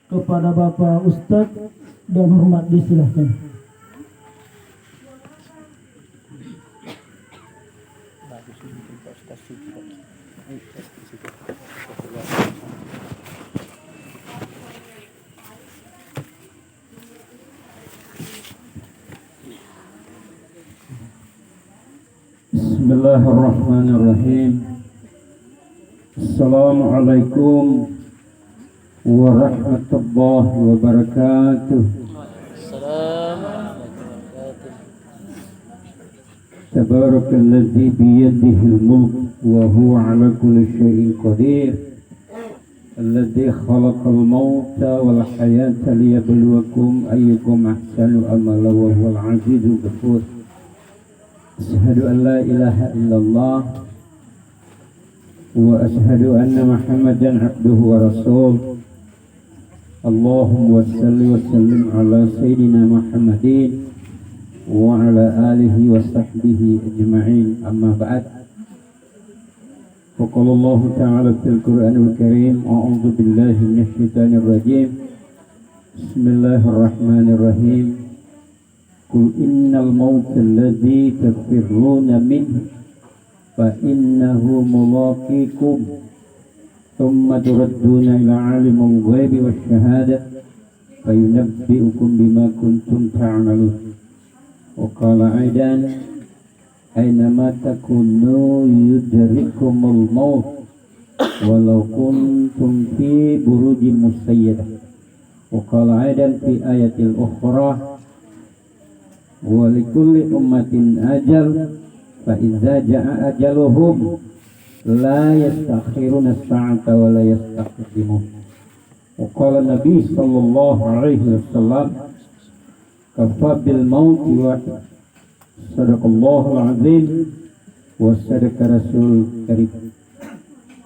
Kepada Bapak Ustadz dan hormat disilahkan. Bismillahirrahmanirrahim. Assalamualaikum warahmatullahi wabarakatuh. Tabarakalladzi biyadihil mulk wa huwa ala kulli syai'in qadir. Alladzi khalaqal mauta wal hayata liyabluwakum ayyukum ahsanu amala wa huwal azizul ghafur. Asyhadu an la ilaha illallah wa asyhadu anna Muhammadan abduhu wa rasuluh. Allahumma salli wa sallim ala sayyidina Muhammadin wa ala alihi wa sahbihi ajma'in, amma ba'd. Wa qala Allah ta'ala fil Qur'anil Karim, a'udzu billahi minasy syaithanir rajim. Bismillahirrahmanirrahim. Qul innal mauta alladzi tafirruna minhu fa innahu mulaqikum thumma turadduna ila alimil ghaibi wasyahadah fayunabbi'ukum bima kuntum ta'malun. Wa qala aidan aynama takunu yudrikumul maut walau kuntum fi burujin musayyadah. Wa qala aidan fi ayatil ukhra wa likulli ummatin ajal fa idza jaa ajaluhum la yastakhiruna as-sa'ata wa la yastaqdimun. Wa qala Nabi sallallahu alaihi wasallam kafa bil mauti wahid. Sadaqallahul azim wa sadaqa rasul karim.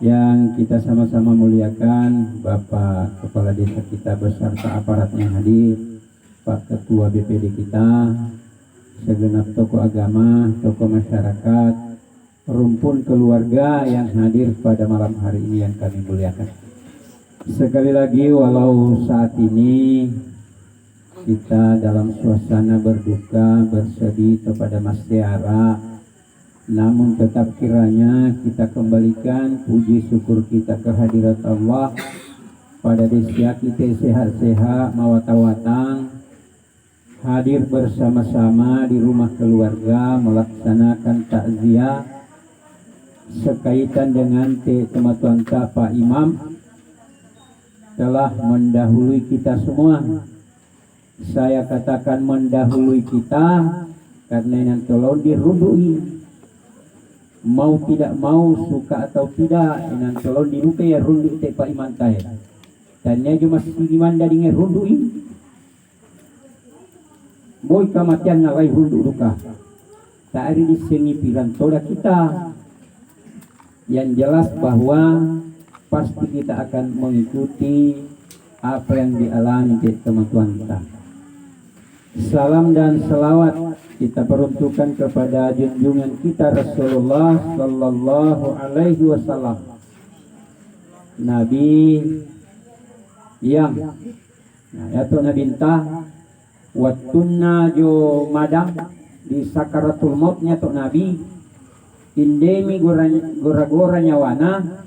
Yang kita sama-sama muliakan Bapak Kepala Desa kita beserta aparatnya hadir, Pak Ketua BPD kita, segenap tokoh agama, tokoh masyarakat, rumpun keluarga yang hadir pada malam hari ini yang kami muliakan. Sekali lagi, walau saat ini kita dalam suasana berduka, bersedih kepada Mas Tiara, namun tetap kiranya kita kembalikan puji syukur kita ke hadirat Allah pada desa kita sehat-sehat mawatawatang, hadir bersama-sama di rumah keluarga melaksanakan takziah sekaitan dengan kematian Pak Imam telah mendahului kita semua. Saya katakan mendahului kita karena yang tolong dirundui. Mau tidak mau, suka atau tidak, yang tolong dirukai ya rundu Pak Imam teh. Dan dia cuma sigiman dari ngerundui. Boy kematian ngalai rundu duka. Tak ada di sini pilihan toda kita. Yang jelas bahwa pasti kita akan mengikuti apa yang dialami di teman-teman kita. Salam dan selawat kita peruntukkan kepada junjungan kita Rasulullah sallallahu alaihi wasallam, Nabi yang yaitu Nabi entah wattunna jo madang di sakaratul mautnya tu Nabi indemi gora-gora nyawana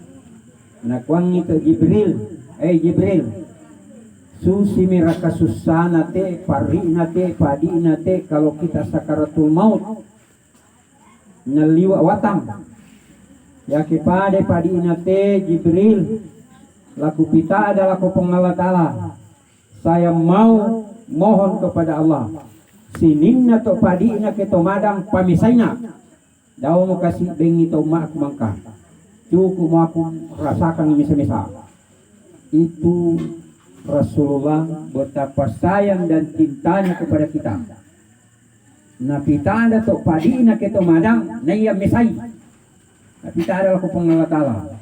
nakwang itu Jibril Jibril susi miraka susana te parina te padina te kalau kita sakaratul maut naliwa watang ya kepada padina te Jibril laku pita adalah laku pengalat Allah, saya mau mohon kepada Allah sininna to padina ke to madang pamisaina daw mo kasih bengi to mak mangka cukup mau aku rasakan misa-misa itu. Rasulullah betapa sayang dan cintanya kepada kita. Na kita ada tok padina ke to madang na iya misai. Na kita adalah pengalat Allah.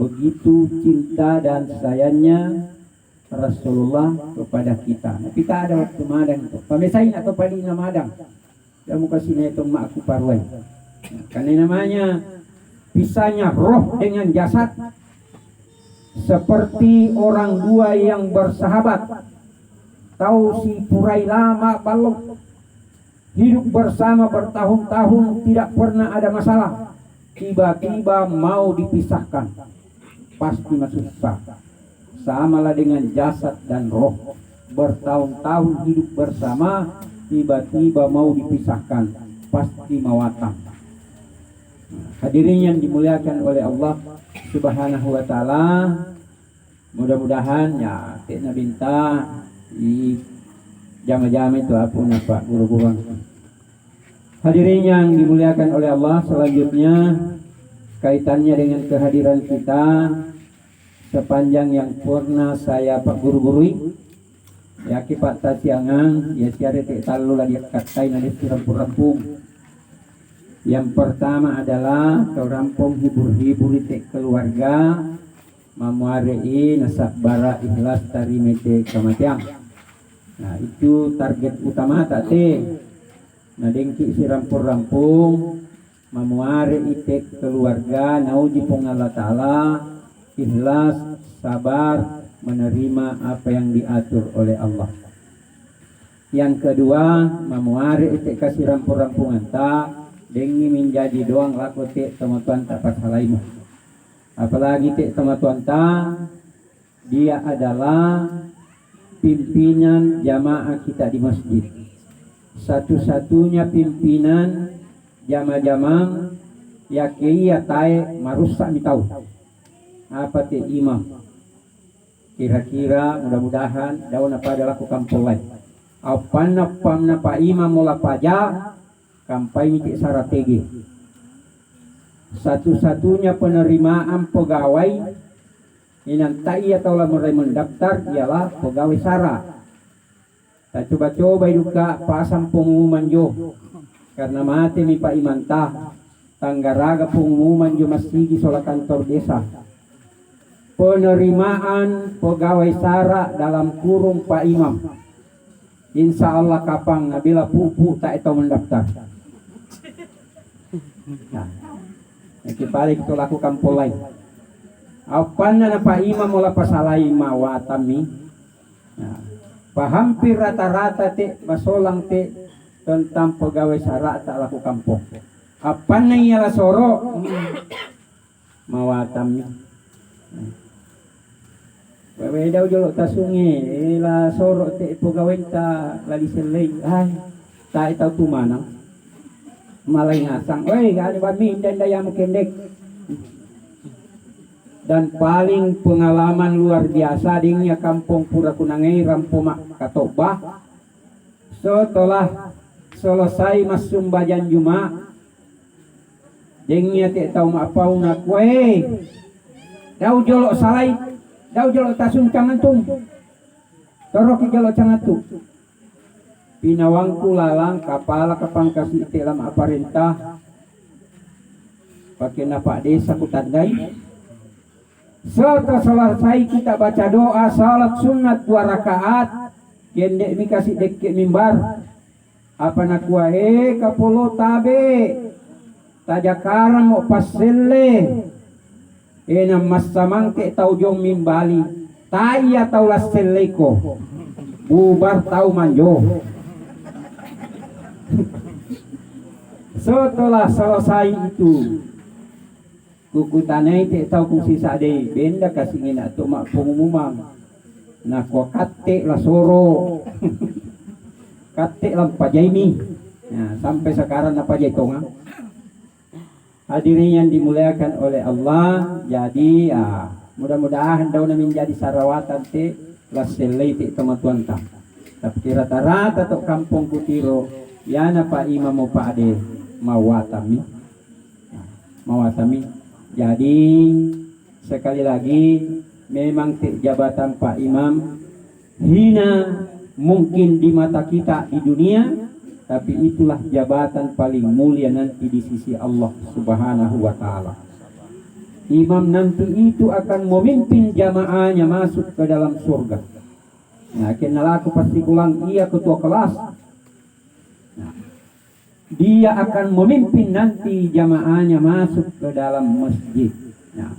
Begitu cinta dan sayangnya Rasulullah kepada kita. Na kita ada waktu madang itu. Pamisai atau padina madang. Ya muka sini itu mak aku parwai. Karena namanya pisahnya roh dengan jasad. seperti orang dua yang bersahabat. Tahu si Purai lama balok, hidup bersama bertahun-tahun tidak pernah ada masalah. Tiba-tiba mau dipisahkan, pasti susah. Samalah dengan jasad dan roh, bertahun-tahun hidup bersama, tiba-tiba mau dipisahkan, pasti mawatah. Hadirin yang dimuliakan oleh Allah Subhanahu wa taala, mudah-mudahan ya kita minta di jama-jama itu apa guru-guru. Hadirin yang dimuliakan oleh Allah, selanjutnya kaitannya dengan kehadiran kita sepanjang yang pernah saya Pak guru-gurui ya kipat tasiangan ya siare te talu lah dia katai na rampung. Yang pertama adalah rampung hibur-hibur te keluarga mamuarei nasab bara ikhlas tarimete kematian. Nah itu target utama tak te. Nah dengki si rampung mamuare ite keluarga nauji pong Allah Ta'ala ikhlas sabar menerima apa yang diatur oleh Allah. Yang kedua mamuare ite kasih rampung-rampungan ta dengi menjadi doang laku te teman-teman tak pasalaimu. Apalagi te teman-teman ta dia adalah pimpinan jamaah kita di masjid. Satu-satunya pimpinan jamaah-jamaah ya kiai ya tae marusak mi tahu apa te imam. Kira-kira mudah-mudahan daun apa adalah ku kampolai apa napa imam mula paja kampai mi sarategi. Satu-satunya penerimaan pegawai inan tai atau lah mulai mendaftar ialah pegawai sara. Tak coba-coba duka pasang pengumuman jo karena mati mi Pak Imantah tanggaraga pengumuman jo masih di soal kantor desa. Penerimaan pegawai sara dalam kurung Pak Imam. Insya Allah kapang nabila pupu tak itu mendaftar. Nah, balik itu lakukan polai. Apa na Pak Imam mula pasalai mawatami. Nah, hampir rata-rata te masolang te tentang pegawai sara tak laku kampung. Apa na ialah soro mawatam. Wewe daw jolo tasungi ila soro te pegawai ta lagi selai. Ay, ta itaw tumanang. Malay ngasang. Oi, gani ba min dan daya mukendek. Dan paling pengalaman luar biasa dingnya kampung Pura Kunangai Rampomak Katobah setelah selesai masumbajan Juma dingnya tak tahu apa unak we dau jolok salai dau jolok tasum cangantung torok jolok cangantung pinawangku lalang kapala kapangkasi telam aparentah pakai napak desa kutandai. Setelah selesai kita baca doa salat sunat 2 rakaat kendek mi kasih dek mimbar apa nak wae kapolo tabe tajakara mo paselle enam masamang ke tau jong mimbali taya tau laselleko bubar tau manjo. Setelah selesai itu kukutanay te tau kung sisa de benda kasingin ato mak pengumuman na ko katte la soro katte lang pajaimi nah, sampai sekarang apa jay tonga. Hadirin yang dimuliakan oleh Allah, jadi ya mudah-mudahan daw namin jadi sarawatan te la selay te teman-teman ta tapi rata-rata to kampung Kutiro yana pa imam mo pa ade mawatami mawatami. Jadi sekali lagi memang jabatan Pak Imam hina mungkin di mata kita di dunia, tapi itulah jabatan paling mulia nanti di sisi Allah Subhanahu wa taala. Imam nanti itu akan memimpin jamaahnya masuk ke dalam surga. Nah, kenal aku pasti ulang ia ketua kelas. Nah, dia akan memimpin nanti jamaahnya masuk ke dalam masjid. Nah,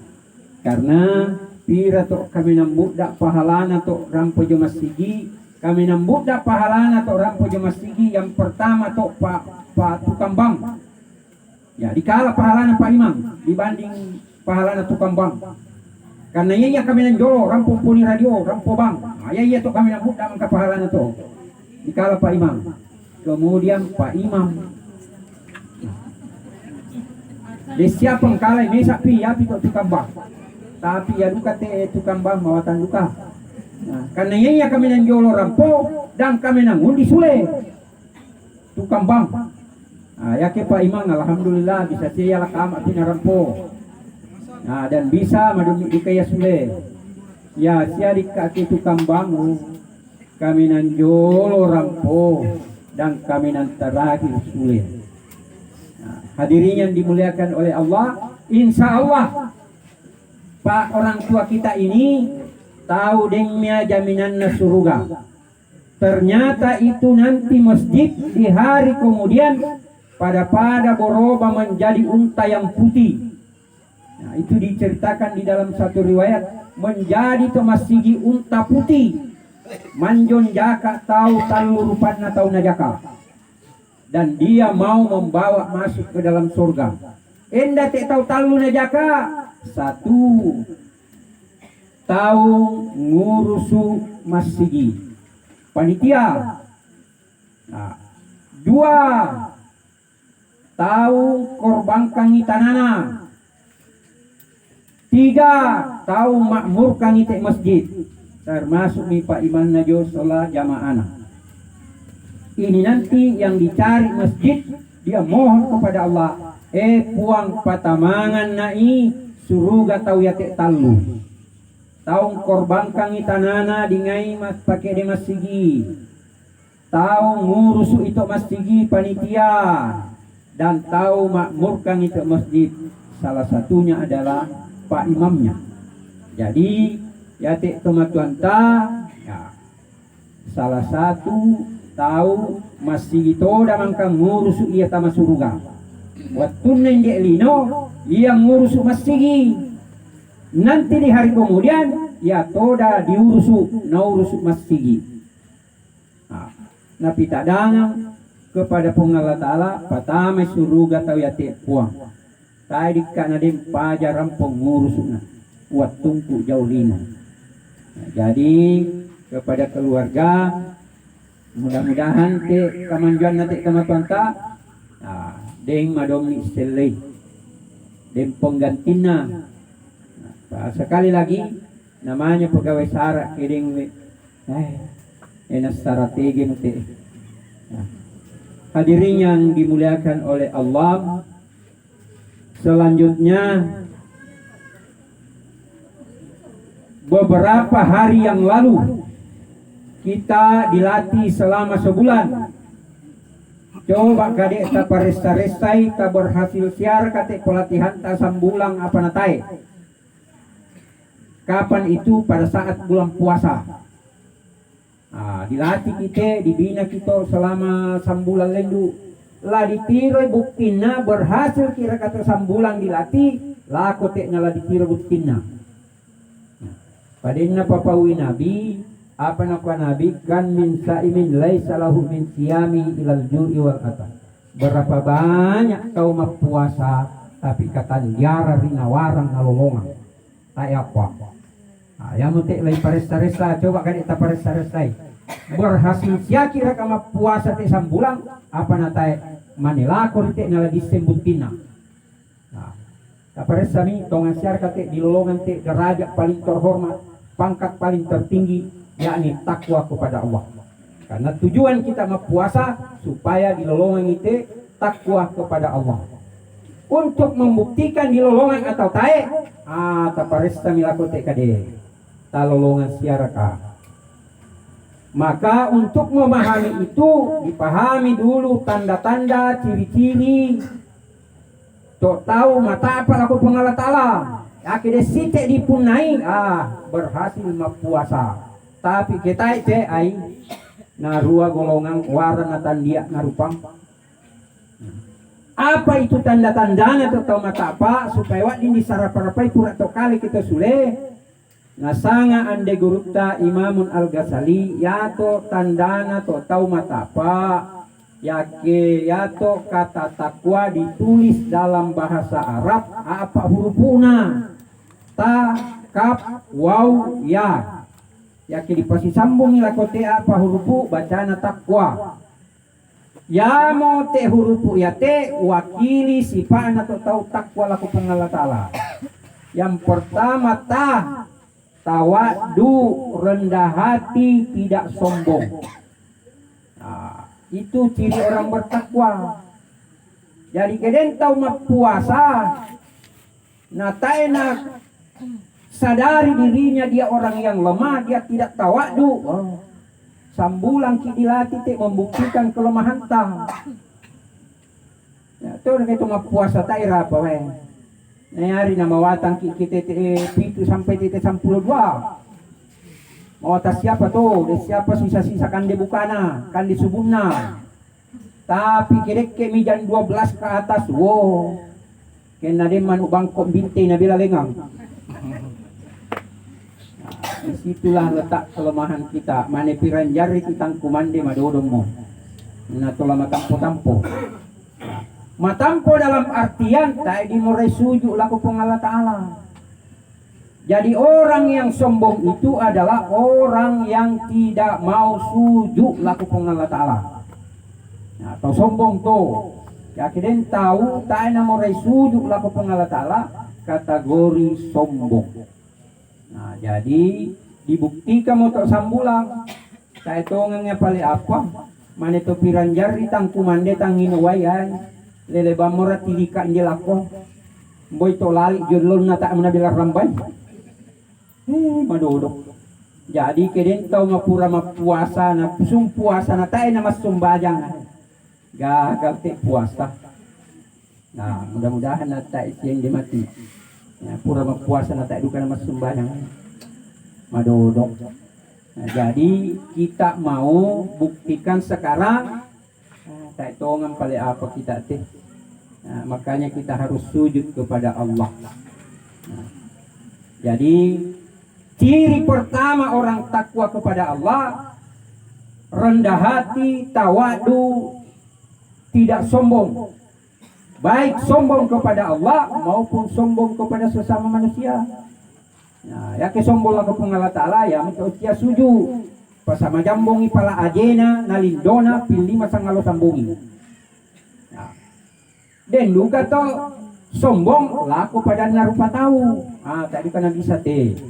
karena pira to kami nambuda pahalana to rampo jo masigi, kami nambuda pahalana to rampo jo masigi. Yang pertama to pak tukang bank. Ya, dikala pahalana Pak Imam dibanding pahalana tukang bank. Karena iya kami nanjolo rampo puni radio, rampo bank. Nah, iya to kami nambuda mangka pahalana to. Dikala Pak Imam. Kemudian Pak Imam di siapang kalai mesak pi ya pito tukang bank. Tapi ya duka te tukang bank mawatan duka. Nah, karena iya kami nanjolo rampo dan kami nangundi sule tukang bank. Nah, ya ke Pak Imam alhamdulillah bisa saya lakam api narampo. Nah, dan bisa madumi dikaya sule. Ya sia dikaki tukang bank kami nanjolo rampo dan kami nantaragi sule. Nah, hadirin yang dimuliakan oleh Allah, insya Allah Pak orang tua kita ini tahu dengnya jaminan surga. Ternyata itu nanti masjid di hari kemudian pada berubah menjadi unta yang putih. Nah, itu diceritakan di dalam satu riwayat menjadi to masjid unta putih. Manjon jaka tahu talu rupanya tahu najaka. Dan dia mau membawa masuk ke dalam surga. Enda tak tahu talu najaka. Satu, tahu ngurusu masjid panitia. Nah, dua, tahu korbankan itanana. Tiga, tahu makmurkan ite masjid. Termasuk nih Pak Iman Najo sholat jamaah. Ini nanti yang dicari masjid, dia mohon kepada Allah, puang patamangan nai suruga tau yate talu. Tahu korbankan itanana dingai mas pakai di masjid. Tahu ngurusu itu masjid panitia dan tahu makmurkan itu masjid. Salah satunya adalah Pak Imamnya. Jadi yate tomatuan ta ya, salah satu tahu masjid itu damangkan ngurusu ia tama suruga. Waktu nende lino ia ngurusu masjid. Nanti di hari kemudian ya toda diurusu naurusu masjid. Nah pita dangang kepada Allah Ta'ala patame suruga tau yate puang. Tadi kana dem pajar rampong ngurusuna buat tungku jauh lino. Nah, jadi kepada keluarga mudah-mudahan te kamanjuan nanti kematuan ta deng madomi selei deng penggantina. Nah, sekali lagi namanya pegawai sara kiring enak strategi nanti. Nah, hadirin yang dimuliakan oleh Allah, selanjutnya beberapa hari yang lalu kita dilatih selama sebulan. Coba kadek ta paresta-restai ta berhasil siar kate pelatihan ta sambulang apa natai. Kapan itu? Pada saat bulan puasa. Dilatih kita, dibina kita selama sambulan lendu. Lah ditiro buktina berhasil kira kata sambulan dilatih, lah kote nala ditiro buktina. Padahal papawi Nabi, apa nakwa Nabi kan min saimin laisa lahu min siyami ilal ju'i wal kata. Berapa banyak kau puasa tapi kata diara rinawarang nalolongan. Tak apa. Yang mutik lain paresta-resta, coba kan kita paresta-restai. Berhasil sia kira kama puasa te sambulang apa natai manilakor te nala disembutina. Paresta mi tongan siar kate di lolongan te derajat paling terhormat, pangkat paling tertinggi, yakni takwa kepada Allah. Karena tujuan kita puasa supaya di lolongan itu takwa kepada Allah. Untuk membuktikan di lolongan atau tae, taparesta milakote kade, ta lolongan siaraka. Maka untuk memahami itu dipahami dulu tanda-tanda, ciri-ciri. Tok tahu mata apa aku pengalat Allah. Akhirnya sitek dipunai, berhasil puasa. Tapi kita itu narua golongan warna tandia narupang. Apa itu tanda-tandanya atau tahu mata apa supaya wak ini saraparapai pura to kali kita sule Nasanga ande gurukta Imamun Al-Ghazali yato tandana to tau matapa yake yato kata takwa ditulis dalam bahasa Arab apa hurufuna ta kaf waw ya yake dipasi sambung lakote apa hurufu bacana takwa ya mo te hurufu ya te wakili sifana to tau takwa laku Allah Ta'ala. Yang pertama tawadu, rendah hati, tidak sombong. Nah, itu ciri orang bertakwa. Jadi keden tahu puasa, nah taena sadari dirinya dia orang yang lemah, dia tidak tawadu. Oh, sambulang kidilati te membuktikan kelemahan ta. Ya, tuh itu puasa taira apa weh. Nayari na mawatang kita pitu sampai titik 12. Mawata siapa tuh? Siapa sisa-sisa kan dibukana, kan disubunna. Tapi kirek ke mijan 12 ke atas, wow. Kena dia manu bangkok binti nabila lengang. Nah, disitulah letak kelemahan kita. Mane piranjari kita kumande madodongmu. Nah tola matampo-tampo. Matampo dalam artian tak dimulai sujud laku Allah Ta'ala. Jadi orang yang sombong itu adalah orang yang tidak mau sujud laku Allah Ta'ala. Nah, atau sombong tuh. Ya kalian tahu tak dimulai sujud laku Allah Ta'ala kategori sombong. Nah jadi dibuktikan untuk sambulang. Saya tongengnya paling apa? Mana itu piranjari tangku mande tanginuwayan. Lele bamora tilika injelako boy to lali jurlon na ta manabila rambay madodok. Jadi keden tau mapura mapuasa na pusung puasa na tayo na mas sumbajang gagal te puasa. Nah mudah-mudahan na tayo siyang di mati ya, pura mapuasa na tayo duka na mas sumbajang madodok. Nah, jadi kita mau buktikan sekarang tak tongan paling apa kita teh. Nah, makanya kita harus sujud kepada Allah. Nah, jadi ciri pertama orang takwa kepada Allah rendah hati, tawadu, tidak sombong. Baik sombong kepada Allah maupun sombong kepada sesama manusia. Nah, ya ke sombong kepada Allah Ta'ala ya maka sujud. Pasama jambongi pala ajena nalindona pilih masangalo sambungi. Nah, dan juga to sombong laku pada narupa tahu. Tadi kan bisa teh.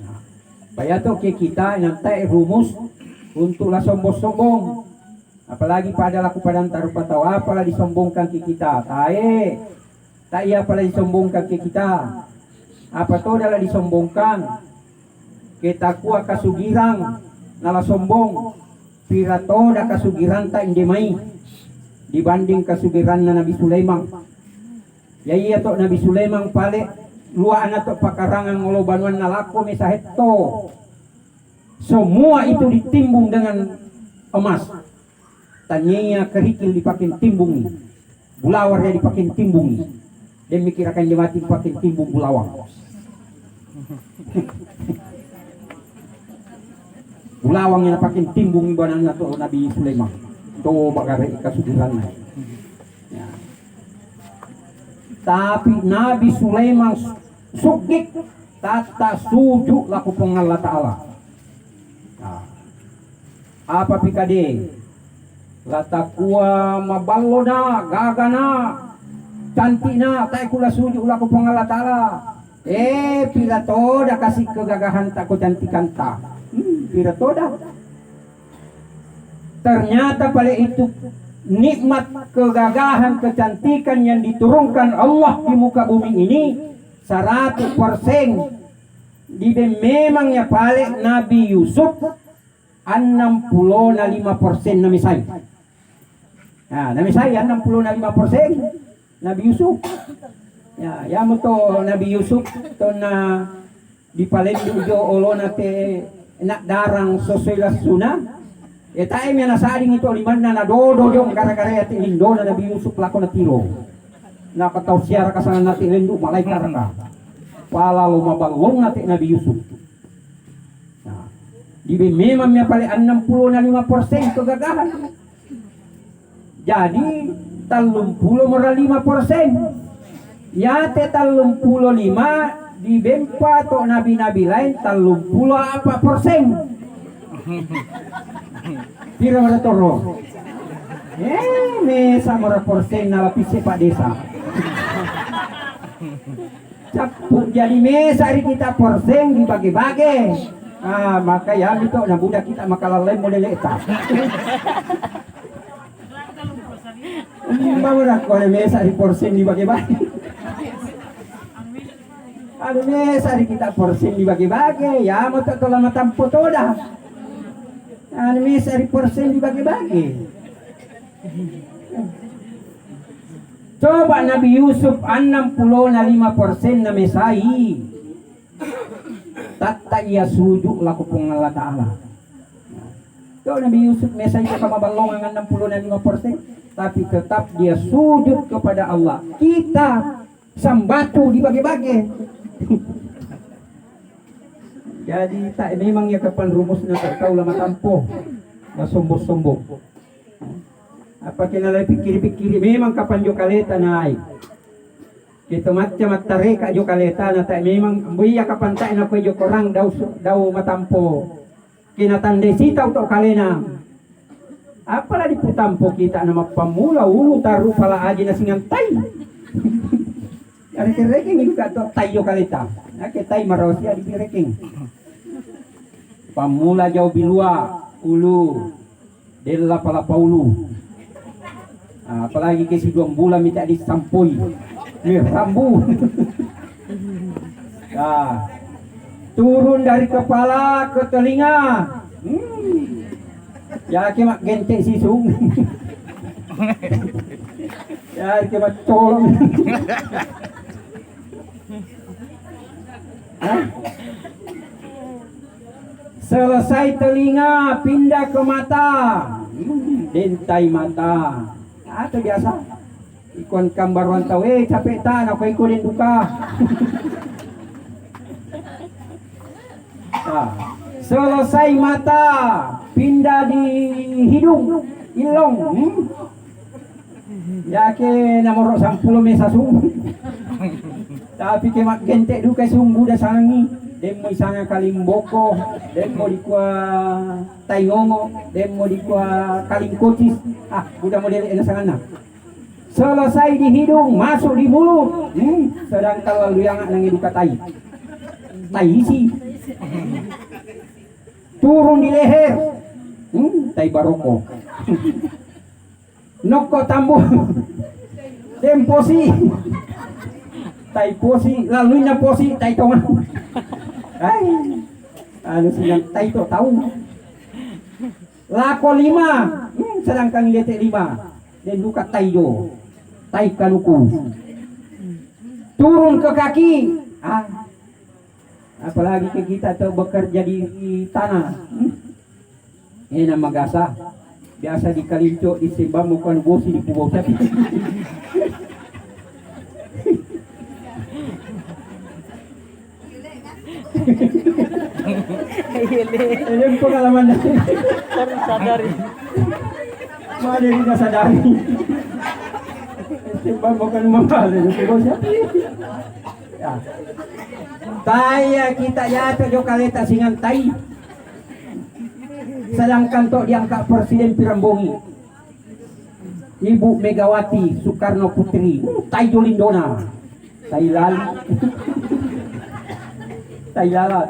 Nah, bayar to ke kita nanti rumus untuklah sombong-sombong. Apalagi pada laku pada narupa tahu apalah disombongkan ke kita. Tak iya apalah disombongkan ke kita. Apa to adalah disombongkan? Kita kuah kasugirang nala sombong pirato da kasugiran ta indemai dibanding kasugiran na Nabi Sulaiman. Ya iya to Nabi Sulaiman pale lua anak to pakarangan ngolobanuan nalako mesahetto. Semua itu ditimbung dengan emas. Tanyanya kerikil dipakin timbungi. Bulawar dia dipakin timbungi. Dan mikirakan dia mati dipakin timbung bulawar. Bulawang yang pakin timbung ibanan na to Nabi Sulaiman. To bagare kasugiran na. Ya. Tapi Nabi Sulaiman sugik tata sujud laku Allah Ta'ala. Nah. Apa pikade? Latakua maballo na, gagana, cantik na, tay kula sujud laku Allah Ta'ala. Pila to da kasih kegagahan tak ko cantikan ta. Piratoda. Ternyata pada itu nikmat kegagahan kecantikan yang diturunkan Allah di muka bumi ini 100% memangnya paling Nabi Yusuf 65% nami saya. Nah, nami saya 65% Nabi Yusuf. Ya, ya moto Nabi Yusuf to na di palendu jo olona te nak darang sesuai sunah. Tayo may nasading ito liman na nadodo yung gara-gara at ilindo na Nabi Yusuf lako na tiro. Nakataw siya kasanan natin ilindo malay karaka. kepala lumabalong natin Nabi Yusuf. Nah, memang paling 65% kegagalan. Jadi 35%. Ya te 35 di bempa to nabi-nabi lain 34%. Pira mara toro. Me sama persen nalapis Pak Desa. Capuk jadi mesa hari kita persen dibagi-bagi. Ah, maka ya itu na budak kita makalalay model eta. Mawara ko na mesa hari persen dibagi-bagi. Ada mesa hari kita persen dibagi-bagi. Ya mo to lama tampo to dah. Ada mesa hari persen dibagi-bagi. Coba Nabi Yusuf 65% na mesai. Tatta ia sujud laku pung Allah Ta'ala. Coba Nabi Yusuf mesai ka mabalong ang 65%, tapi tetap dia sujud kepada Allah. Kita sambatu dibagi-bagi. Jadi tak memang ya kapan rumusnya tak tahu lama tampo. Sombong-sombong. Apa kinalay pikir-pikir memang kapan jo kaleta naik. Kita macam matareka jo kaleta na ta memang buya kapan ta na ko jo korang daw matampo. Kinatande sita uto kalena. Apalah diputampo kita na mapamula ulu taru pala aji na singantai. Ari kereking itu kato tayo kaleta. Ake tay marosia di kereking. Pamula jauh bilua ulu della pala paulu. Apalagi ke si 2 bulan minta disampui. Rambu. Nah, turun dari kepala ke telinga. Ya kemak gentek sisung. Ya kemak colong. Selesai telinga pindah ke mata. Dentai mata. Atau biasa ikon kambaruan tau capek tan aku ikutin duka. Selesai mata pindah di hidung ilong. Ya ke nomor 10 mesa sung. Tapi ke mak gentek duka sungguh dah sangi. Demo isanga kalimboko, demo di kuah taiongo, demo di kuah kalingkocis. Udah model enak sangat. Selesai di hidung, masuk di mulut. Sedang kalau lu yang nang hidup tai. Tai isi. Turun di leher. Tai baroko. Noko tambuh. Temposi. Tai posi, lalu na posi tai tongan. Anu siang tai to tahu. Lako 5, sedangkan lete 5. Dan duka tai jo. Tai kaluku. Turun ke kaki. Apalagi ke kita tuh bekerja di tanah. Ini nama gasa. Biasa di kalinco di sembang bukan bosi di pulau sapi. Ini pengalaman dari sadari. Mana dia sadari? Sembang bukan mahal di pulau sapi. Ya. Taya kita ya tujuh kali tak singan tai. Sedangkan tok diangkat Presiden Pirambongi Ibu Megawati Soekarno Putri tai Jolindona tai lali tai lalat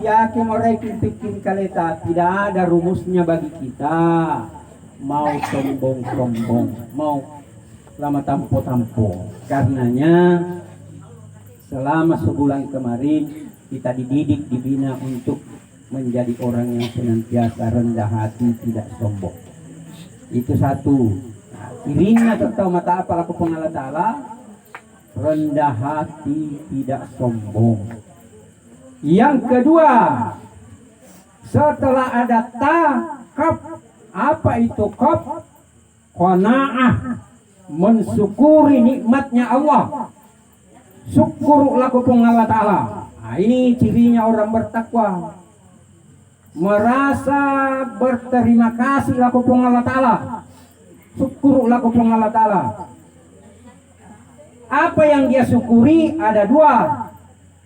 ya kemorek bikin kaleta tidak ada rumusnya bagi kita mau sombong-sombong mau lama tampo-tampo karenanya selama sebulan kemarin kita dididik dibina untuk menjadi orang yang senantiasa rendah hati, tidak sombong. Itu satu. Iringnya atau mata apa laku pengalat ta'ala, rendah hati, tidak sombong. Yang kedua, setelah ada kaf, apa itu kaf? Qanaah, mensyukuri nikmatnya Allah. syukur laku pun Allah Ta'ala. Nah, ini cirinya orang bertakwa. Merasa berterima kasih laku pun Allah Ta'ala. Syukur laku pun Allah Ta'ala. Apa yang dia syukuri ada dua.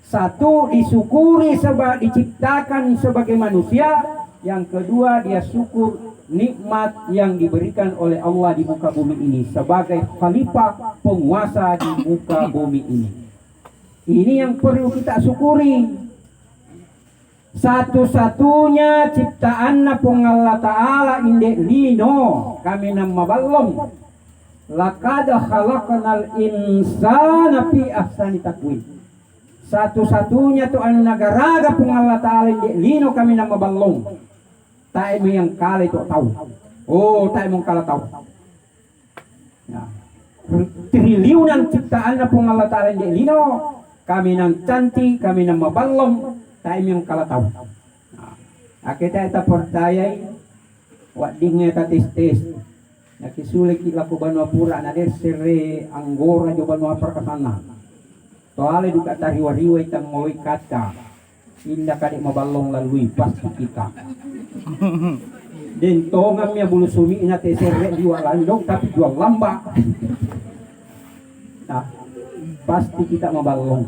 Satu, disyukuri sebab diciptakan sebagai manusia. Yang kedua, dia syukur nikmat yang diberikan oleh Allah di muka bumi ini sebagai khalifah penguasa di muka bumi ini. Ini yang perlu kita syukuri. Satu-satunya ciptaan pun Allah Ta'ala indek lino kami nama balong. Laqad khalaqnal insana fi ahsani taqwim. Satu-satunya tu anu nagaraga pun Allah Ta'ala indek lino kami nama balong. Tak yang kala itu tahu. Oh, tak yang kala tahu. Nah, triliunan ciptaan pun Allah Ta'ala indek lino kami nang cantik, kami nang mabalong, tak yang kala tahu. Nah, kita percaya wadingnya tatis-tis. Nakisulik laku banua pura na sere anggora jo banua perkasana. Soalnya duka tariwa-riwa itang ngoi kaca. Indah kadik mabalong lalui pasti kita. Den tongamnya bulu sumi na sere jual landong tapi jual lamba. Nah, pasti kita mabalong.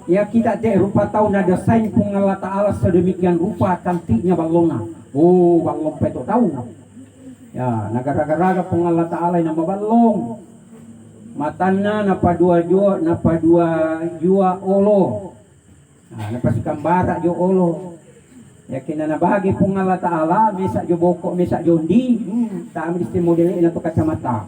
Ya kita rupa tahu nada sain pun Allah Ta'ala sedemikian rupa cantiknya balongna. Oh, balong peto tahu. Ya, nagara-gara pun Allah Ta'ala yang nama balong. Matana napa dua jua olo. Nah, napa sikambara jo olo. Ya kina nabagi pun Allah Ta'ala mesa jo bokok mesa jo ndi. Tak mesti modelnya itu kacamata.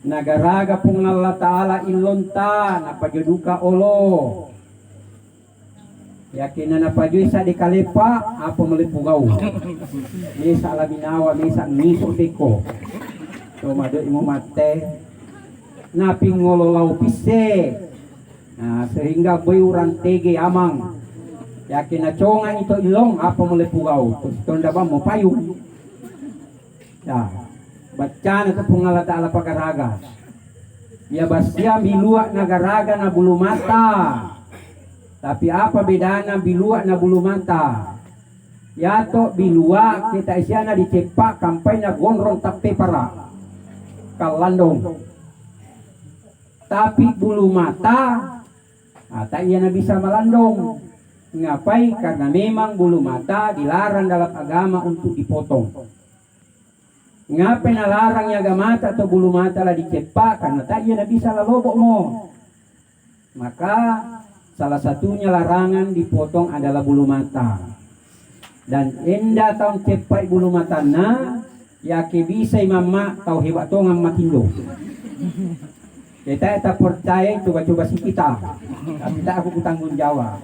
Nagaraga pun Allah Ta'ala ilonta napajoduka olo. Yakin na napajoy sa di kalepa apa melipugau. Mesa labinawa mesa miso teko. So mado imo mate napingololau pise. Nah, sehingga bayuran tege amang. Yakin na congan ito ilong apa melipugau. Terus tonda ba mo payung. Ya. Bacaan itu pun Allah Ta'ala pagaraga. Ya basya biluak nagaraga na bulu mata. Tapi apa bedana biluak na bulu mata? Yato biluak kita isyana dicepak kampai na gondrong tape para. Kalandong. Tapi bulu mata tak iya na bisa malandong. Ngapai? Karena memang bulu mata dilarang dalam agama untuk dipotong. Ngapain nalarang yaga mata atau bulu mata lah dicepak karena tak ia bisa lalobok mo. Maka salah satunya larangan dipotong adalah bulu mata. Dan enda tahun cepak bulu mata na yake bisa mama tahu hebat tongang matindo. Kita percaya coba-coba si kita. Tapi tak aku tanggung jawab.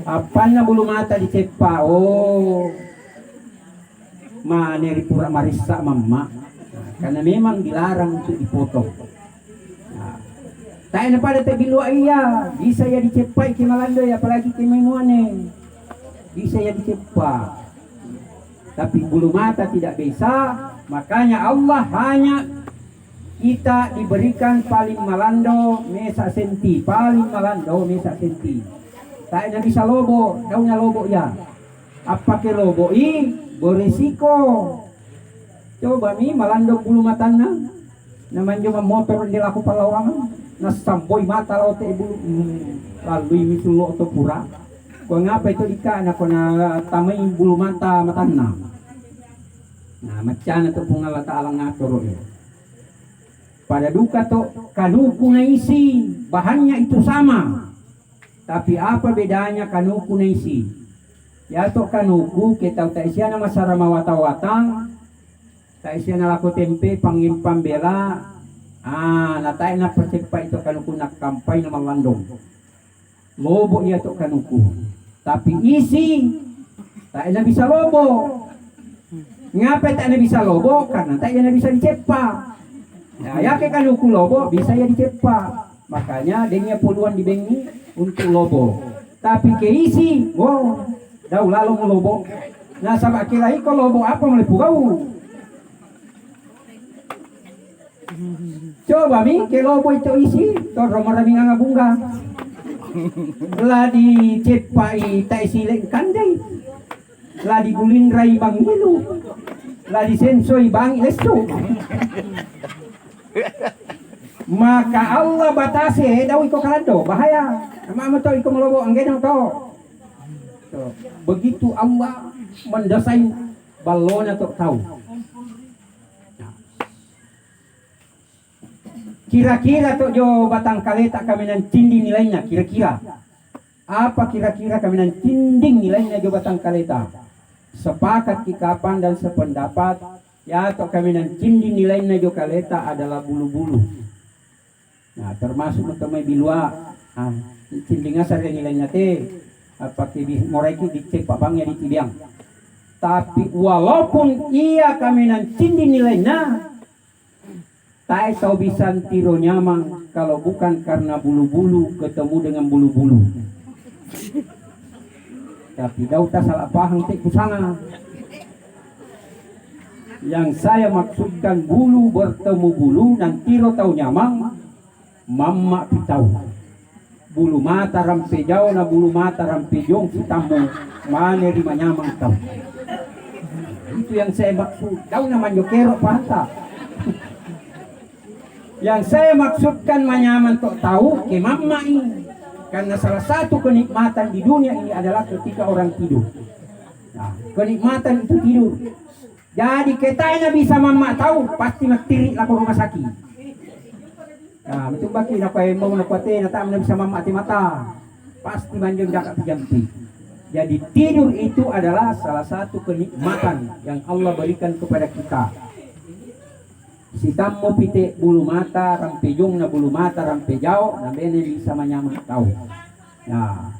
Apa na bulu mata dicepak? Oh. Maneri pura marisa mama. Karena memang dilarang untuk dipotong. Nah, tak ada pada terbilua iya. Bisa ya dicepai ke Malando apalagi ke Maimuane. Bisa ya dicepai. Tapi bulu mata tidak bisa. Makanya Allah hanya kita diberikan paling malando mesa senti. Paling malando mesa senti. Tak ada bisa lobo. Daunnya lobo ya. Apa ke lobo berisiko. Coba mi malandong bulu matana. Naman yung motor hindi laku palawangan. Nasamboy mata lao te bulu. Lalu mi sulo to pura. Kung ngapa ito ika na ko na tamay bulu mata matana. Nah, macam itu pun Allah Ta'ala ngatur. Pada duka to kanuku na isi. Bahannya itu sama. Tapi apa bedanya kanuku na isi? Ya to kanuku kita tak isya na masarama watawatang tak isya na lako tempe pangimpam bela natay na percepa ito kanuku nakampay na malandong lobo iya to kanuku tapi isi tak na bisa lobo ngapa tak na bisa lobo karena tak na bisa dicepa ya ke kanuku lobo bisa ya dicepa makanya dia puluhan dibengi untuk lobo tapi ke isi daw lalo mo lobo. Nasa makilay ko lobo apa malipugau. Coba mi kelobo itu isi toro maraming nga bunga. Ladi cepai tai sileng kandai. Ladi gulindrai bang milu. Ladi sensoi bang lesu. Maka Allah batasi daw iko kalando bahaya. Ama to iko melobo anggenang to. Begitu Allah mendesain balona to tahu. Kira-kira tuh jo batang kaleta kami nan tinding nilainya kira-kira. Apa kira-kira kami nan tinding nilainya jo batang kaleta? Sepakat kikapan dan sependapat ya atau kami nan tinding nilainya jo kaleta adalah bulu-bulu. Nah termasuk untuk may bilua. Tinding asar nilainya teh apa kibih moraiki dicek papangnya di tibiang. Tapi walaupun ia kami nan tinding nilainya tak tahu bisa tiro nyamang kalau bukan karena bulu-bulu ketemu dengan bulu-bulu. Tapi daw tak salah paham tik kusana. Yang saya maksudkan bulu bertemu bulu dan tiro tahu nyamang, mamma pitau. Bulu mata rampe jauh na bulu mata rampe jong sitamu mana lima nyamang tahu. Itu yang saya maksud. Daw naman yokero pahata. Yang saya maksudkan manyaman tok tahu ke mamma ini. Karena salah satu kenikmatan di dunia ini adalah ketika orang tidur. Nah, kenikmatan itu tidur. Jadi ketanya bisa mamma tahu pasti matiri laku rumah sakit. Nah, betul baki nak kau mau nak kuatin nak tak bisa mamma ti mata. Pasti manjung jaga jampi. Jadi tidur itu adalah salah satu kenikmatan yang Allah berikan kepada kita. Si tamu pite bulu mata rampe jong na bulu mata rampe jauh na bene bisa manyaman tahu. Nah,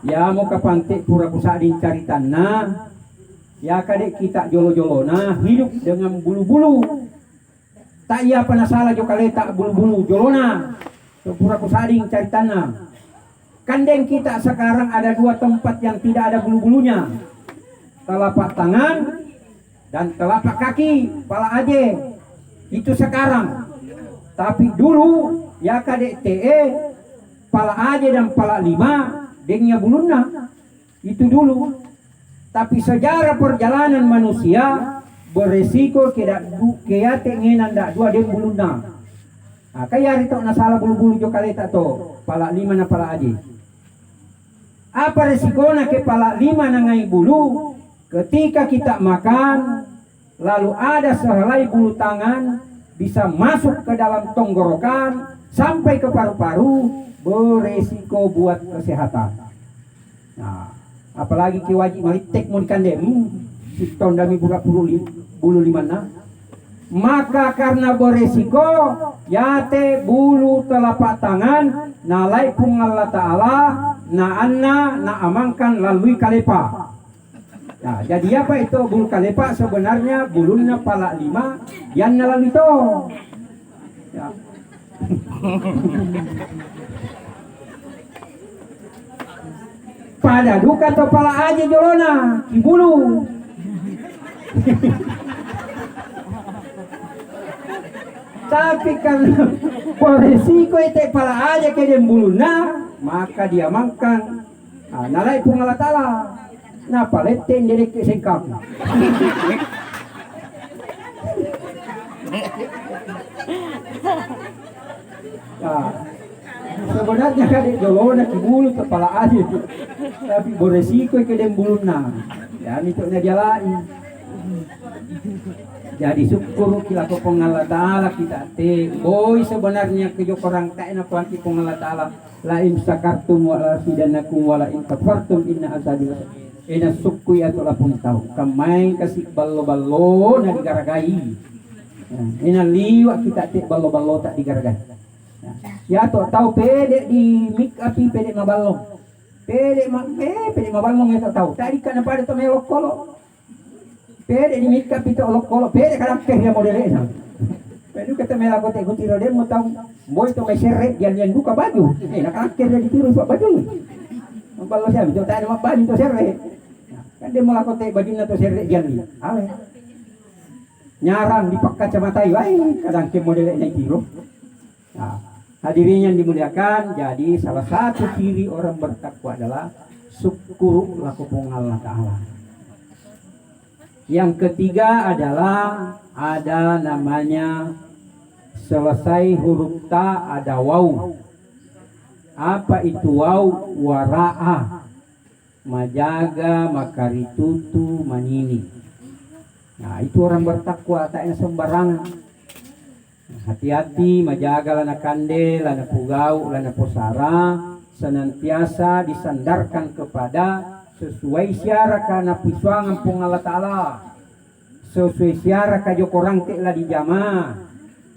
ya mau kapante pura kusadin caritan na, ya kadek kita jolo-jolo na hidup dengan bulu-bulu. Tak iya pernah salah jo kaleta bulu-bulu jolona. So pura kusadin caritan na. Kandeng kita sekarang ada dua tempat yang tidak ada bulu-bulunya. Telapak tangan dan telapak kaki, pala aje itu sekarang. Tapi dulu ya kadek TE pala aje dan pala lima dengnya buluna itu dulu. Tapi sejarah perjalanan manusia beresiko keate ngenan dak dua deng buluna. Nah, kaya rito na salah bulu-bulu jo kaleta to pala lima na pala aje. Apa resiko na ke pala lima na ngai bulu? Ketika kita makan, lalu ada sehelai bulu tangan bisa masuk ke dalam tenggorokan sampai ke paru-paru, beresiko buat kesehatan. Nah, apalagi ki wajib malitek mau dikandem, siton dami bulu limana. Maka karena beresiko, yate bulu telapak tangan, nalai pung Allah Ta'ala, na anna, na amangkan lalui kalepa. Nah, jadi apa itu bulu kalepa? Sebenarnya bulunya pala lima yang lalu itu. Ya. Pada duka atau pala aja jolona di bulu. Tapi karena beresiko itu pala aja ke dem buluna, maka dia makan. Nah, nalai pun Allah Ta'ala. Nah, paleten jadi kesengkap. Nah, sebenarnya kan di jolona di bulu kepala aja, tapi beresiko ke dem buluna. Ya, itu dia lain. Jadi syukur kila ko Allah Ta'ala kita te. Boy sebenarnya kejo korang tak enak kuanti Allah Ta'ala. La in sakartum wa la sidanakum wa la in kafartum inna azabi ina suku ya tola pun tahu kamai kasih ballo-ballo na digaragai. Ina liwa kita te ballo-ballo tak digaragai. Ya to tahu pede di mik api pede maballo. Pede maballo ngai tahu. Tadi kana pada to melok kolo. Pede di mik api to olok kolo. Pede karakter dia modelnya. Pede kata melak kote kutiro dia mau tahu. Boy to mai serre yang buka baju. Nak karakter dia ditiru sok baju. Maballo siya bito tayo mabali to serre. Kan dia melakukan baju atau serek jani, ale. nyarang di pak kacamata kadang ke model naik tiro. Nah, hadirin yang dimuliakan, jadi salah satu ciri orang bertakwa adalah syukur laku Allah Ta'ala. Yang ketiga adalah ada namanya selesai huruf ta ada waw. Apa itu waw? Wara'a, majaga, makaritutu, manini. Nah itu orang bertakwa, tak sembarangan. Hati-hati, majaga lana kande, lana pugau, lana posara, senantiasa disandarkan kepada sesuai siara kana pisuangan pung Allah Ta'ala, sesuai siara ka jokorang lah di jama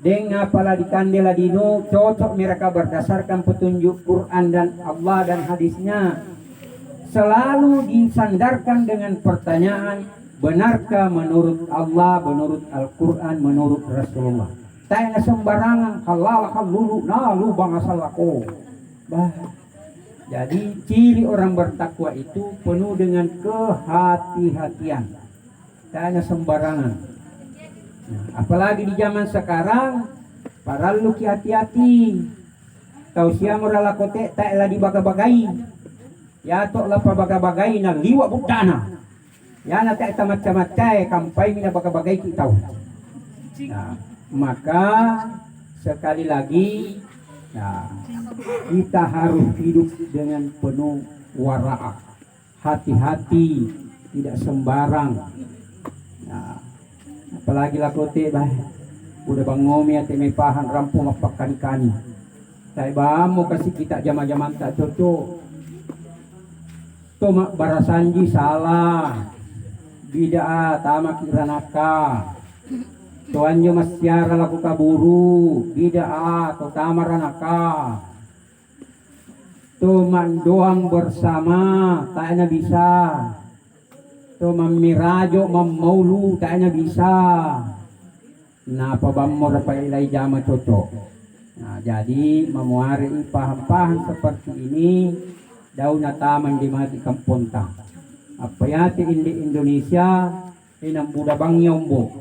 dengan apalah di kandela dino cocok mereka berdasarkan petunjuk Quran dan Allah dan hadisnya. Selalu disandarkan dengan pertanyaan, benarkah menurut Allah, menurut Al-Quran, menurut Rasulullah. Tak sembarangan halal halulu nalu bangasalako. Jadi ciri orang bertakwa itu penuh dengan kehati-hatian. Tak sembarangan. Nah, apalagi di zaman sekarang, para luki hati-hati. Tahu siapa murala kote tak lah dibaga-bagai. Ya tok lah pabaga-bagai na liwa budana. Ya na tak tamat-tamat kampai mina baga-bagai kita tahu. Nah, maka sekali lagi, nah, kita harus hidup dengan penuh wara'ah, hati-hati, tidak sembarang. Nah, apalagi lakote bah, udah bangomi ate may pahan rampung mapakan kani. Tay ba mo kasi kita jama-jaman tak cocok. To barasanji salah, bid'ah tama kiranaka. Tuanyo masyara laku kaburu, bid'ah to tama ranaka. To mandoang bersama tak na bisa. To mamirajo mammaulu tak na bisa. Napa bamor pa ilay jama cocok. Nah, jadi memuari paham-paham seperti ini daun nataman di mati kampunta. Apa yati indi Indonesia inang buda bang yombo.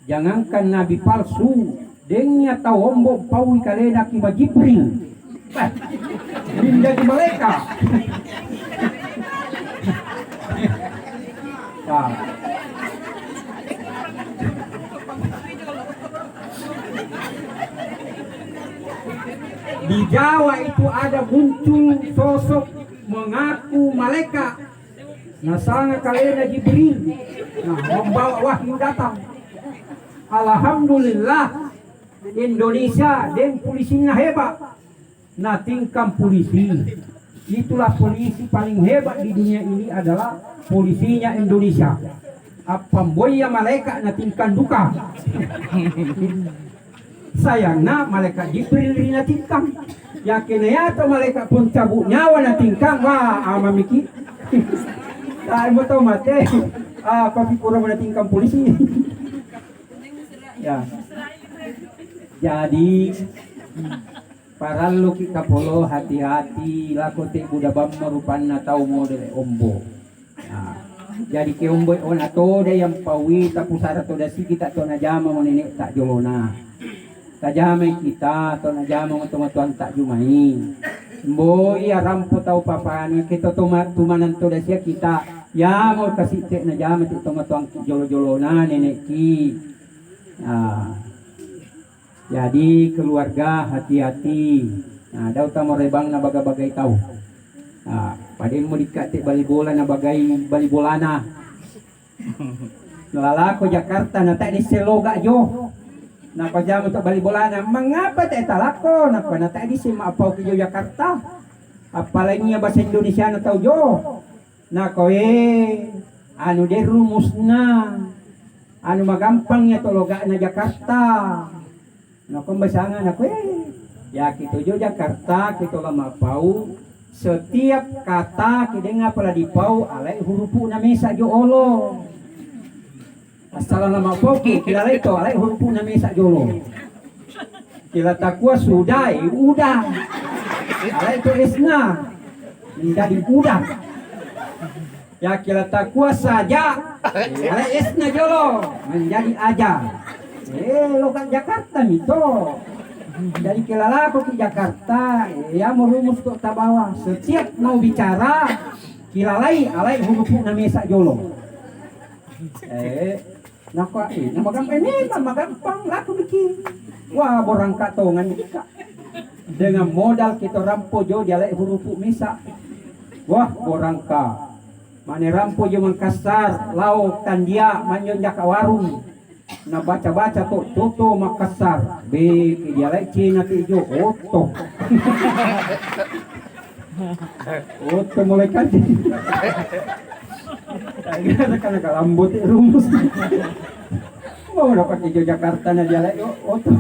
Jangankan nabi palsu, dengnya tahu ombo paui kaleda kiba Jibril. Jadi malaikat. Nah. Di Jawa itu ada muncul sosok mengaku malaikat. Nasanga kalena Jibril. Nah, membawa wahyu datang. Alhamdulillah Indonesia dan polisinya hebat. Nah tingkam polisi, itulah polisi paling hebat di dunia ini adalah polisinya Indonesia. Apa boya malaikat na tingkan duka. Sayangnya malaikat Jibril na tingkam. Yakin ya to malaikat pun cabut nyawa na tingkam. Wah amamiki. Ay mo to mate. Papikura mo na tingkam polisi. Ya. Jadi para luki kapolo hati-hati lakote buda bam merupan na tau model ombo. Nah, jadi ke ombo on ato de yang pawi tapusara to dasi kita to na jama mo nenek tak jolona. Tajamay kita to na jama mo tumatuan tak jumai. Mboy arampo tau papani kita tumanan to dasi kita ya mo kasi te na jama ti tumatuan jolo-jolona nenek ki. Nah, jadi keluarga hati-hati. Nah, daw tamo rebang na baga-bagay tau. Nah, padin mo dikati balibola na bagay balibolana. Nalalako Jakarta na tayo ni Seloga jo. Na pajamo to balibolana. Mangapa tayo talako? Na pa na tayo di si maapaw ki Jakarta. Apalagi niya bahasa Indonesia na tau jo. Na ko ano de rumus na. Ano magampang niya tologa na Jakarta. No kumbasangan ako ya kito jo Jakarta kito lamapau setiap kata kidenga pala dipau alai hurupu na mesa jo olo. Asal lamapau kila itu alai hurupu na mesa jo olo. Kila takwa sudah udah. Alai itu isna. Menjadi udah. Ya kila takwa saja. Esna jolo menjadi aja. Lokat Jakarta itu. Jadi kila aku ke Jakarta, ya merumus kok tabawa. Setiap mau bicara, kila alai huruf na mesa jolo. Nama gampang laku bikin. Wah borang katongan kita. Dengan modal kita rampo jo jalai huruf mesa. Wah borang ka. Mane rampo jo Makassar, lau tandia manyon jaka warung. Na baca-baca to Toto Makassar. Be jalai Cina ti jo oto. Oto mulai kan. Karena kalambut rumus. Mau dapat hijau Jakarta na jalai oto.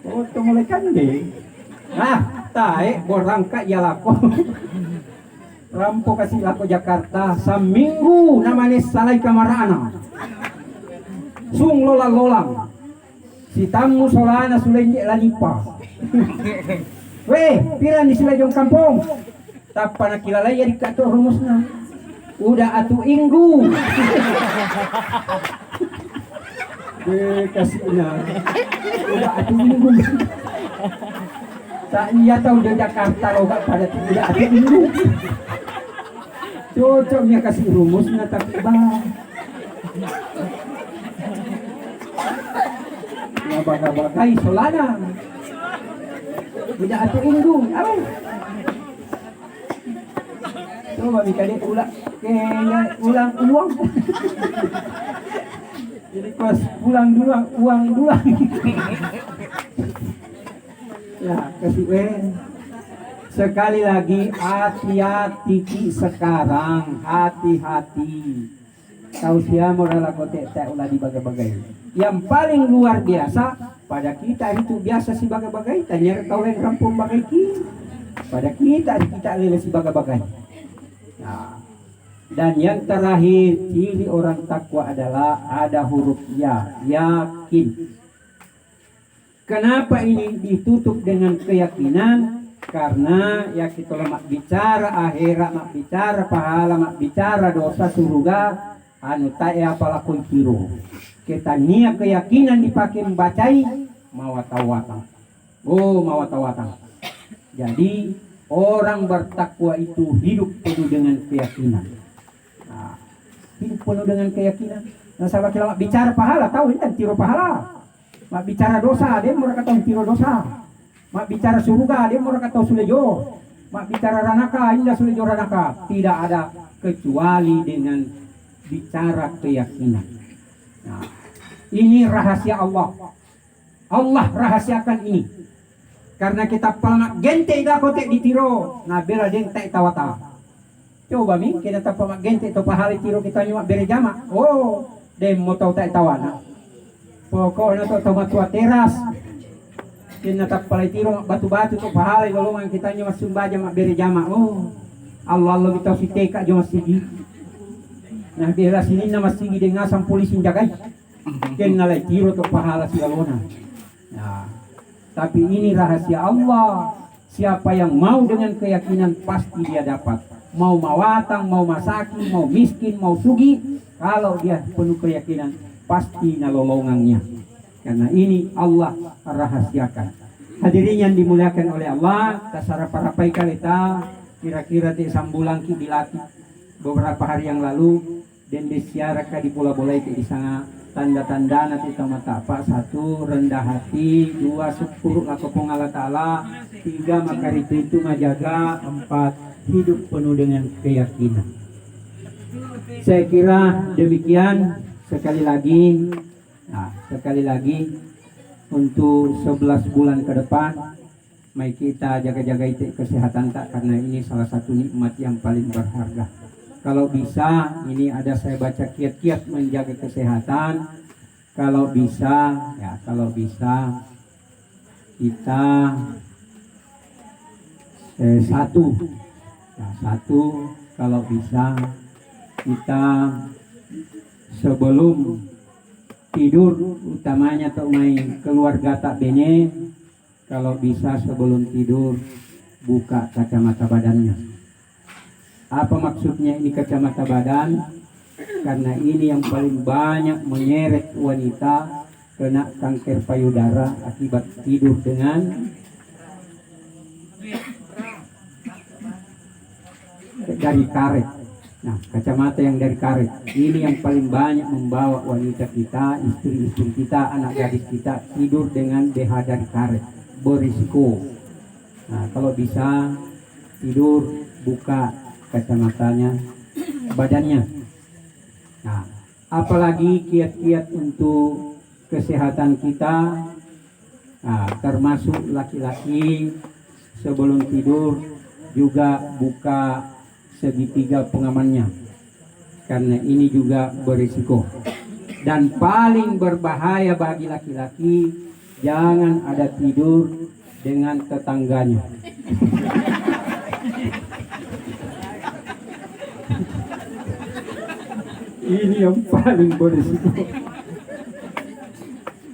Oto mulai kan deh. Nah, tae borang ka yalako. Rampo kasih lako Jakarta saminggu namanya salai kamarana. Sung lolang. Si tamu solana sulai lanipa. Weh, pira ni sila jong kampung. Tapa nakilalay ya dikato rumusna. Udah atu inggu. Kasih na. Udah atu inggu. Tak iya tahu di Jakarta logat pada udah atu inggu. Cocoknya kasih rumusnya tapi bang. Ya bagai solana. Udah atu inggu. Apa? Coba mikirnya ulang uang. Jadi pas pulang uang dua. Ya kasih sekali lagi hati-hati sekarang, hati-hati. Tahu siapa moral kote tak ulah di bagai-bagai. Yang paling luar biasa pada kita itu biasa si bagai-bagai. Tanya tahu yang kampung bagai ki. Pada kita lele si bagai-bagai. Nah, dan yang terakhir ciri orang takwa adalah ada huruf ya, yakin. Kenapa ini ditutup dengan keyakinan? Karena ya kita mak bicara akhirat, mak bicara pahala, mak bicara dosa surga, anu tae apalah kiro. Kita niat keyakinan dipakai membacai mawatawatang. Oh mawatawatang. Jadi orang bertakwa itu hidup penuh dengan keyakinan. Nah, hidup penuh dengan keyakinan. Nah, sahabat kita mak bicara pahala, tahu ini kan tiro pahala. Mak bicara dosa, dia mau kata tiro dosa. Mak bicara surga, dia mau kata sulejo. Mak bicara ranaka, indah sulejo ranaka. Tidak ada kecuali dengan bicara keyakinan. Nah, ini rahasia Allah. Allah rahasiakan ini. Karena kita pamak gente ida kotek ditiro, nah bela deng tak tawata. Coba mi kita pamak gente to pahali tiro kita nyuak bere jama. Oh, dem mau tahu tak tawana. Pokoknya to matua teras. Kita tak palai tiro batu-batu to pahali golongan kita nyuak sumbaja mak bere jama. Oh, Allah kita si teka jo masigi. Nah bela sini na masigi dengan asam polisi jagai. Ken nalai tiro to pahala si galona. Nah, tapi ini rahasia Allah. Siapa yang mau dengan keyakinan pasti dia dapat. Mau mawatang, mau masaki, mau miskin, mau sugi. Kalau dia penuh keyakinan pasti nalolongannya. Karena ini Allah rahasiakan. Hadirin yang dimuliakan oleh Allah, tasara parapai kalita kira-kira di sambulang ki dilatih beberapa hari yang lalu dan disiarkan di Pulau Bolai di sana. Tanda-tanda nanti sama apa? 1. Rendah hati. 2. Syukur kepada Allah Ta'ala. 3. Maka itu menjaga. 4. Hidup penuh dengan keyakinan. Saya kira demikian. Sekali lagi untuk 11 bulan ke depan mari kita jaga-jaga itu kesehatan tak, karena ini salah satu nikmat yang paling berharga. Kalau bisa, ini ada saya baca kiat-kiat menjaga kesehatan. Kalau bisa kita satu, kalau bisa kita sebelum tidur, utamanya tuh main keluarga tak bene, kalau bisa sebelum tidur buka kacamata badannya. Apa maksudnya ini kacamata badan? Karena ini yang paling banyak menyeret wanita kena kanker payudara akibat tidur dengan dari karet. Nah, kacamata yang dari karet ini yang paling banyak membawa wanita kita, istri-istri kita, anak gadis kita tidur dengan BH dari karet, berisiko. Nah, kalau bisa tidur buka kacamatanya, badannya. Nah, apalagi kiat-kiat untuk kesehatan kita, nah, termasuk laki-laki sebelum tidur juga buka segitiga pengamannya, karena ini juga berisiko. Dan paling berbahaya bagi laki-laki, jangan ada tidur dengan tetangganya. Ini yang paling berisiko.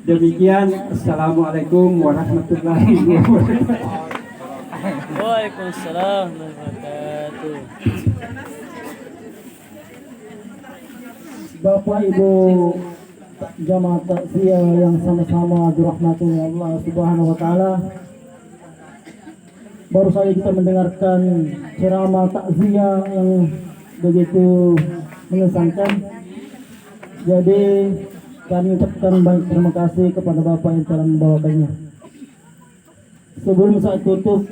Demikian, assalamualaikum warahmatullahi wabarakatuh. Waalaikumsalam warahmatullahi wabarakatuh. Bapak Ibu jamaah takziah yang sama-sama dirahmati Allah Subhanahu wa taala. Baru saja kita mendengarkan ceramah takziah yang begitu mengesankan. Jadi kami ucapkan banyak terima kasih kepada Bapak yang telah membawakannya. Sebelum saya tutup,